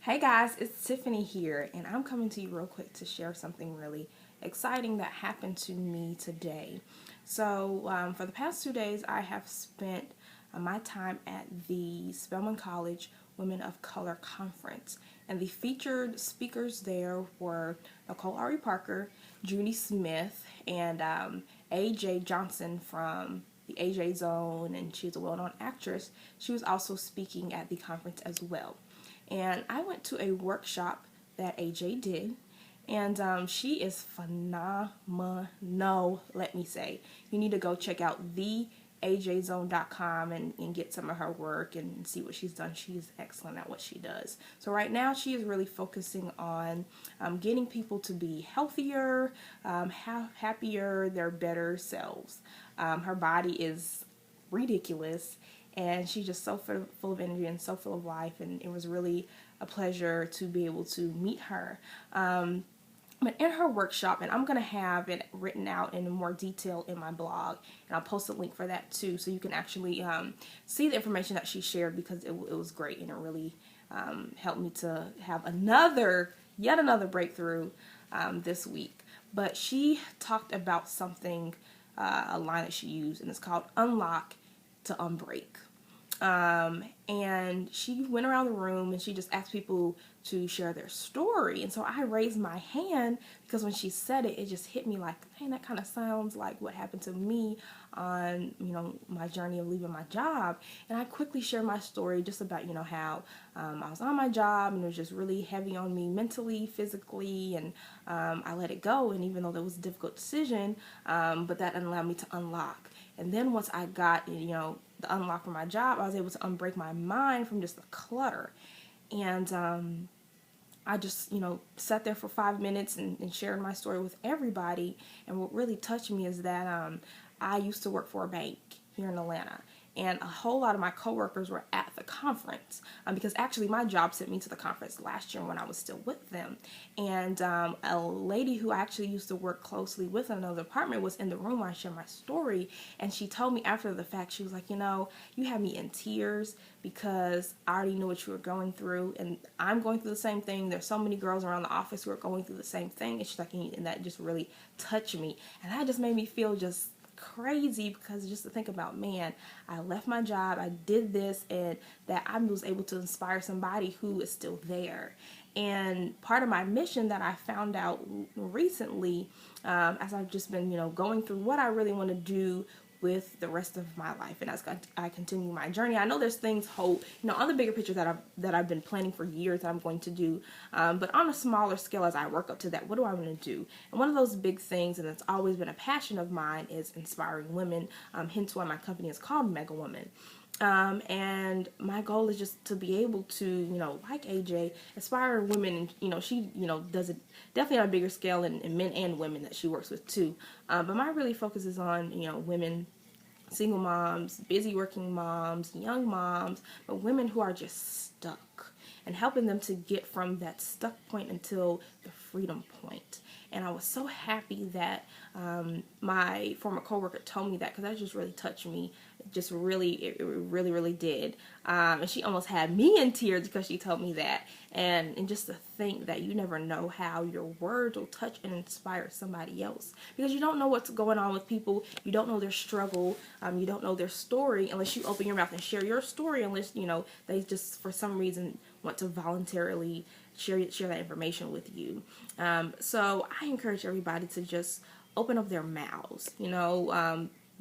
Hey guys, it's Tiffany here, and I'm coming to you real quick to share something really exciting that happened to me today. For the past 2 days, I have spent my time at the Spelman College Women of Color Conference, and the featured speakers there were Nicole Ari Parker, Judy Smith, and AJ Johnson from the AJ Zone, and she's a well-known actress. She was also speaking at the conference as well. And I went to a workshop that AJ did, and she is phenomenal, let me say. You need to go check out theajzone.com and get some of her work and see what she's done. She's excellent at what she does. So right now she is really focusing on getting people to be healthier, happier, their better selves. Her body is ridiculous, and she's just so full of energy and so full of life, and it was really a pleasure to be able to meet her. But in her workshop, and I'm going to have it written out in more detail in my blog, and I'll post a link for that too, so you can actually see the information that she shared, because it was great, and it really helped me to have yet another breakthrough this week. But she talked about something, a line that she used, and it's called unlock to unbreak. And she went around the room and she just asked people to share their story. And so I raised my hand because when she said it, it just hit me like, hey, that kind of sounds like what happened to me on, my journey of leaving my job. And I quickly shared my story just about, how I was on my job and it was just really heavy on me mentally, physically, and I let it go. And even though that was a difficult decision, but that allowed me to unlock. And then once I got, the unlock for my job, I was able to unbreak my mind from just the clutter. And I just, sat there for 5 minutes and shared my story with everybody. And what really touched me is that I used to work for a bank here in Atlanta. And a whole lot of my coworkers were at the conference because actually my job sent me to the conference last year when I was still with them. And a lady who I actually used to work closely with in another department was in the room when I shared my story. And she told me after the fact, she was like, you had me in tears because I already knew what you were going through. And I'm going through the same thing. There's so many girls around the office who are going through the same thing. And she's like, and that just really touched me. And that just made me feel just crazy, because just to think about, man, I left my job, I did this, and that I was able to inspire somebody who is still there. And part of my mission that I found out recently, as I've just been, going through what I really want to do with the rest of my life, and as I continue my journey, I know there's things on the bigger picture that I've been planning for years that I'm going to do, but on a smaller scale, as I work up to that, what do I want to do? And one of those big things, and it's always been a passion of mine, is inspiring women, hence why my company is called Mega Woman. And my goal is just to be able to, like AJ, inspire women. And, she, does it definitely on a bigger scale, and men and women that she works with too. But my really focus is on, women, single moms, busy working moms, young moms, but women who are just stuck, and helping them to get from that stuck point until the freedom point. And I was so happy that my former coworker told me that, because that just really touched me. It really, really did. And she almost had me in tears because she told me that. And just to think that you never know how your words will touch and inspire somebody else, because you don't know what's going on with people. You don't know their struggle. You don't know their story unless you open your mouth and share your story, unless, they just for some reason want to voluntarily share that information with you. So I encourage everybody to just open up their mouths.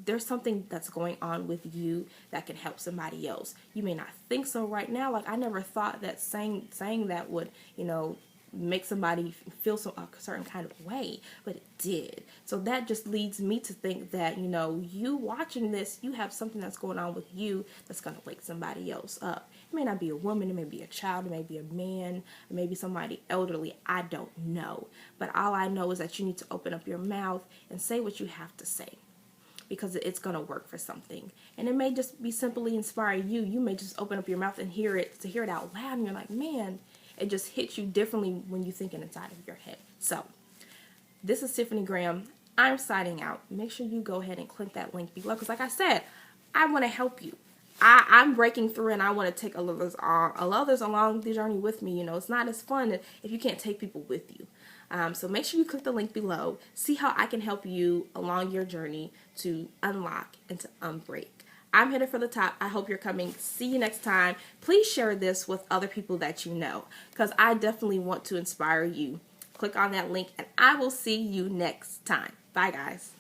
There's something that's going on with you that can help somebody else. You may not think so right now. Like, I never thought that saying that would, make somebody feel a certain kind of way, but it did. So that just leads me to think that, you watching this, you have something that's going on with you that's going to wake somebody else up. It may not be a woman, it may be a child, it may be a man, it may be somebody elderly, I don't know. But all I know is that you need to open up your mouth and say what you have to say, because it's going to work for something. And it may just be simply inspiring you. You may just open up your mouth and hear it out loud, and you're like, man, it just hits you differently when you think it inside of your head. So, this is Tiffaney Graham. I'm signing out. Make sure you go ahead and click that link below, because like I said, I want to help you. I'm breaking through, and I want to take others along the journey with me. You know, it's not as fun if you can't take people with you. So make sure you click the link below. See how I can help you along your journey to unlock and to unbreak. I'm headed for the top. I hope you're coming. See you next time. Please share this with other people that you know, because I definitely want to inspire you. Click on that link, and I will see you next time. Bye, guys.